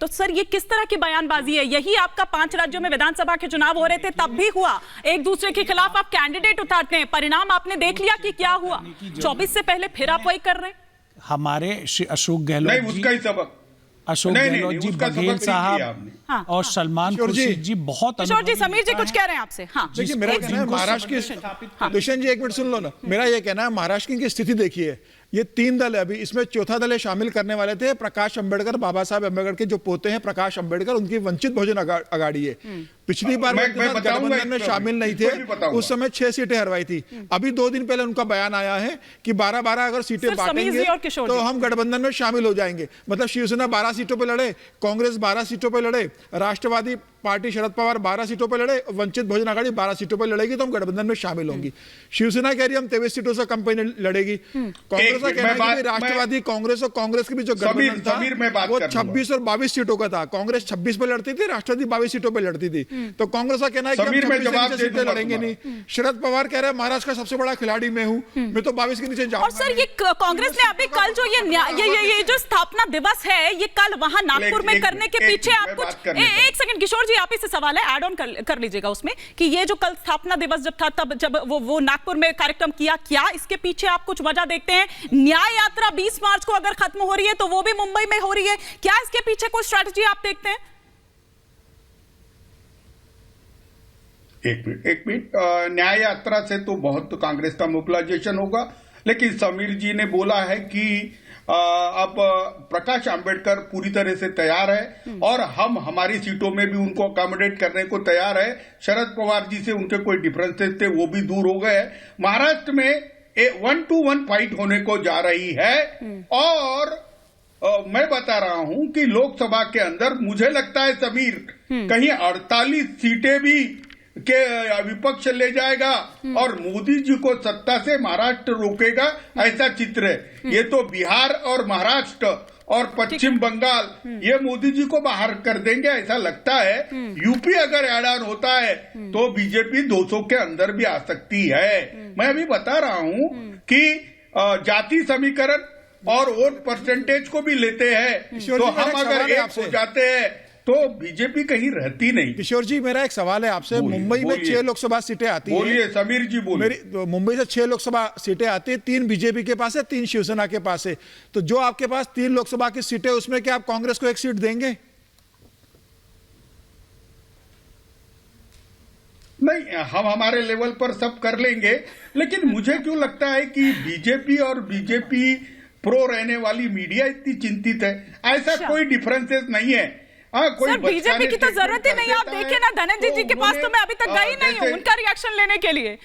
तो सर ये किस तरह की बयानबाजी है? यही आपका 5 राज्यों में विधानसभा के चुनाव हो रहे थे तब भी हुआ, एक दूसरे के खिलाफ आप कैंडिडेट उतारते हैं, परिणाम आपने देख लिया कि क्या हुआ। 24 से पहले फिर आप वही कर रहे हैं। हमारे श्री अशोक गहलोत नहीं, उसका ही सबक अशोक गहलोत जी, बघेल साहब और सलमान खुर्शीद जी बहुत। किशोर जी, समीर जी कुछ कह रहे हैं आपसे। हाँ, देखिए मेरा कहना है महाराष्ट्र की, दुष्यंत जी एक मिनट सुन लो ना, मेरा ये कहना है महाराष्ट्र की स्थिति देखिए, ये 3 दल है, अभी इसमें चौथा दल शामिल करने वाले थे प्रकाश अंबेडकर, बाबा साहब अंबेडकर के जो पोते हैं प्रकाश अंबेडकर, उनकी वंचित बहुजन अगाड़ी है। पिछली बार गठबंधन में शामिल नहीं थे, उस समय 6 सीटें हरवाई थी। अभी 2 दिन पहले उनका बयान आया है कि 12-12 अगर सीटें बांटेंगे तो हम गठबंधन में शामिल हो जाएंगे। मतलब शिवसेना 12 सीटों पर लड़े, कांग्रेस 12 सीटों पर लड़े, राष्ट्रवादी पार्टी शरद पवार 12 सीटों पर लड़े, वंचित बहुजन आघाड़ी 12 सीटों पर लड़ेगी तो हम गठबंधन में शामिल होंगी। शिवसेना कह रही है हम 23 सीटों से कम पे लड़ेगी। कांग्रेस का कहना है कि राष्ट्रवादी कांग्रेस और कांग्रेस के बीच जो गठबंधन था वो 26 और 22 सीटों का था। कांग्रेस 26 पे लड़ती थी, राष्ट्रवादी 22 सीटों पे लड़ती थी। तो कांग्रेस का कहना है कि हम 26 से सीटें लड़ेंगे नहीं। शरद पवार कह रहे हैं महाराष्ट्र का सबसे बड़ा खिलाड़ी मैं हूं, मैं तो 22 के नीचे जाऊंगा। और सर ये कांग्रेस ने अभी कल जो ये जो स्थापना दिवस है ये कल वहां नागपुर में करने के पीछे आप कुछ, एक सेकंड किशोर जी, आप ही से सवाल है, ऐड ऑन कर लीजिएगा उसमें, कि ये जो कल स्थापना दिवस जब था तब जब वो नागपुर में कार्यक्रम किया, क्या इसके पीछे आप कुछ वजह देखते हैं? न्याय यात्रा 20 मार्च को अगर खत्म हो रही है तो वो भी मुंबई में हो रही है, क्या इसके पीछे कोई स्ट्रैटेजी आप देखते हैं? एक मिनट, न्याय यात्रा से तो बहुत कांग्रेस का मोबिलाइजेशन होगा, लेकिन समीर जी ने बोला है कि अब प्रकाश अंबेडकर पूरी तरह से तैयार है और हम हमारी सीटों में भी उनको अकोमोडेट करने को तैयार है। शरद पवार जी से उनके कोई डिफरेंसेस थे वो भी दूर हो गए। महाराष्ट्र में 1-to-1 फाइट होने को जा रही है और मैं बता रहा हूं कि लोकसभा के अंदर मुझे लगता है समीर कहीं 48 सीटें भी के विपक्ष ले जाएगा और मोदी जी को सत्ता से महाराष्ट्र रोकेगा, ऐसा चित्र है। ये तो बिहार और महाराष्ट्र और पश्चिम बंगाल ये मोदी जी को बाहर कर देंगे ऐसा लगता है। यूपी अगर ऐड ऑन होता है तो बीजेपी 200 के अंदर भी आ सकती है। मैं अभी बता रहा हूं कि जाति समीकरण और वोट परसेंटेज को भी लेते हैं तो हम अगर एक हो जाते हैं तो बीजेपी कहीं रहती नहीं। किशोर जी मेरा एक सवाल है आपसे, मुंबई में 6 लोकसभा सीटें आती हैं। बोलिए समीर जी, बोलिए। तो मुंबई से 6 लोकसभा सीटें आती है, 3 बीजेपी के पास है, 3 शिवसेना के पास है। तो जो आपके पास 3 लोकसभा की सीटें उसमें क्या आप कांग्रेस को 1 सीट देंगे? नहीं, हम हमारे लेवल पर सब कर लेंगे, लेकिन मुझे क्यों लगता है कि बीजेपी और बीजेपी प्रो रहने वाली मीडिया इतनी चिंतित है। ऐसा कोई डिफरेंसेस नहीं है। सर बीजेपी की तो जरूरत ही नहीं, आप देखिए ना धनंजय जी के पास तो मैं अभी तक गई नहीं हूं उनका रिएक्शन लेने के लिए।